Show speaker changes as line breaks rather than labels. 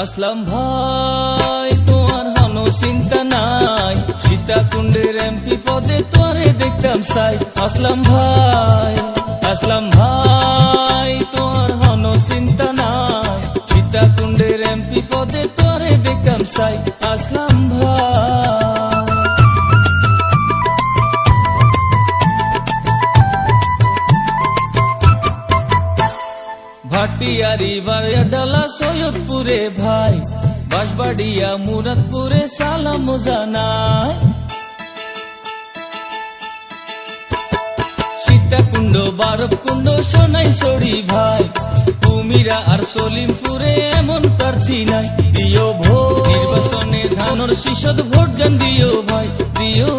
আসলাম ভাই তোমার হনো চিন্তা নাই, সীতাকুণ্ডের এমপি পদে তোরে দেখতাম চাই। আসলাম ভাই তোমার হনো চিন্তা নাই, সীতাকুণ্ডের এমপি পদে তোরে দেখতাম চাই। আসলাম ভাই ভাটিয়ারি বাড়িয়া ডালা সৈয়দপুরে ভাই, বাঁশবাড়িয়া মুরাদপুরে সালাম জানাই। সীতাকুণ্ড বারবকুণ্ড সোনাইছড়ি ভাই, কুমিরা আর সলিমপুরে এমন প্রার্থী নাই। দিও ভোট নির্বাচনে ধানের শীষদ ভোট গান দিও ভাই, দিও